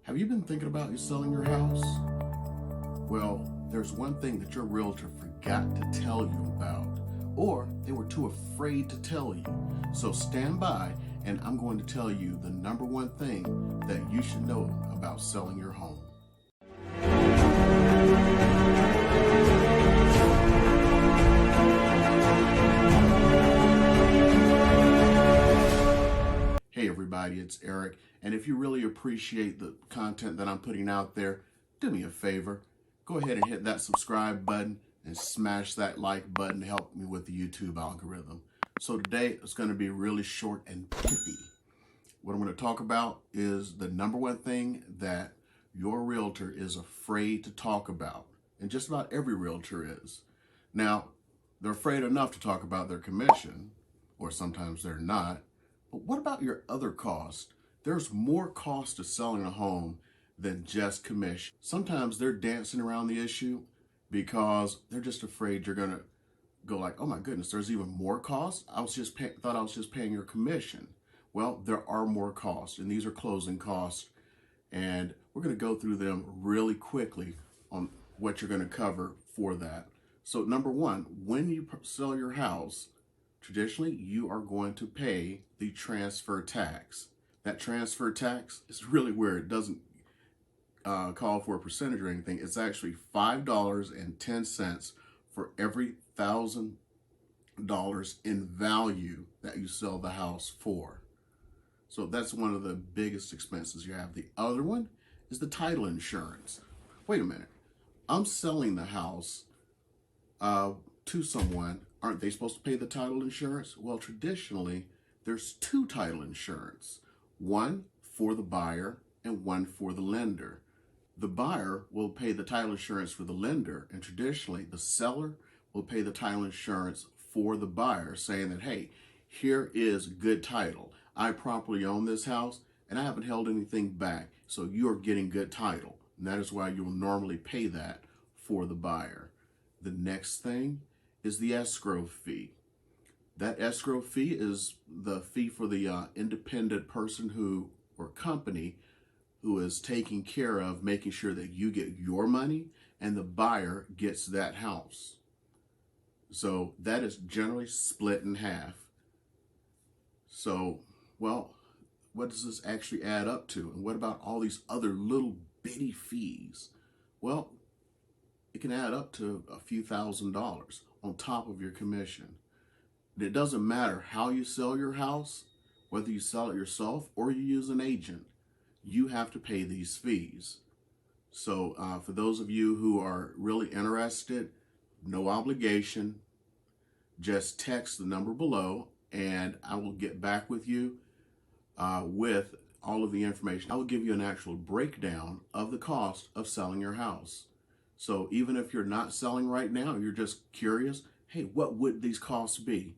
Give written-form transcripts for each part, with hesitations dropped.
Have you been thinking about you selling your house? Well, there's one thing that your realtor forgot to tell you about, or they were too afraid to tell you. So stand by, and I'm going to tell you the number one thing that you should know about selling your home. Hey everybody, it's Eric, and if you really appreciate the content that I'm putting out there, do me a favor. Go ahead and hit that subscribe button and smash that like button to help me with the YouTube algorithm. So today it's going to be really short and pithy. What I'm going to talk about is the number one thing that your realtor is afraid to talk about, and just about every realtor is. Now, they're afraid enough to talk about their commission, or sometimes they're not. But what about your other costs? There's more cost to selling a home than just commission. Sometimes they're dancing around the issue because they're just afraid you're gonna go like, oh my goodness, there's even more costs? Thought I was just paying your commission. Well, there are more costs, and these are closing costs, and we're gonna go through them really quickly on what you're gonna cover for that. So number one, when you sell your house, traditionally, you are going to pay the transfer tax. That transfer tax is really where it doesn't call for a percentage or anything. It's actually $5.10 for every $1,000 in value that you sell the house for. So that's one of the biggest expenses you have. The other one is the title insurance. Wait a minute. I'm selling the house to someone. Aren't they supposed to pay the title insurance? Well, traditionally, there's two title insurance, one for the buyer and one for the lender. The buyer will pay the title insurance for the lender, and traditionally, the seller will pay the title insurance for the buyer, saying that, hey, here is good title. I properly own this house, and I haven't held anything back, so you are getting good title. And that is why you'll normally pay that for the buyer. The next thing is the escrow fee. That escrow fee is the fee for the independent person or company who is taking care of making sure that you get your money and the buyer gets that house. So that is generally split in half. So, well, what does this actually add up to? And what about all these other little bitty fees? Well, it can add up to a few $1,000s on top of your commission. It doesn't matter how you sell your house, whether you sell it yourself or you use an agent, you have to pay these fees. So for those of you who are really interested, no obligation, just text the number below and I will get back with you with all of the information. I will give you an actual breakdown of the cost of selling your house. So even if you're not selling right now, you're just curious, hey, what would these costs be?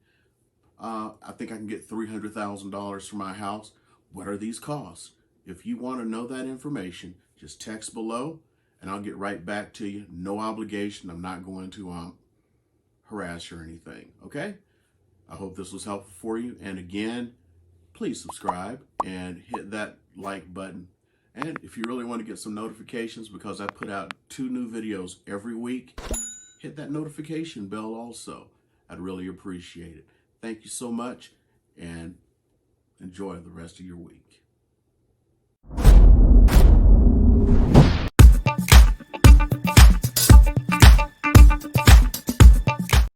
I think I can get $300,000 for my house. What are these costs? If you want to know that information, just text below and I'll get right back to you. No obligation. I'm not going to harass you or anything. Okay? I hope this was helpful for you. And again, please subscribe and hit that like button. And if you really want to get some notifications, because I put out 2 new videos every week, hit that notification bell also. I'd really appreciate it. Thank you so much, and enjoy the rest of your week.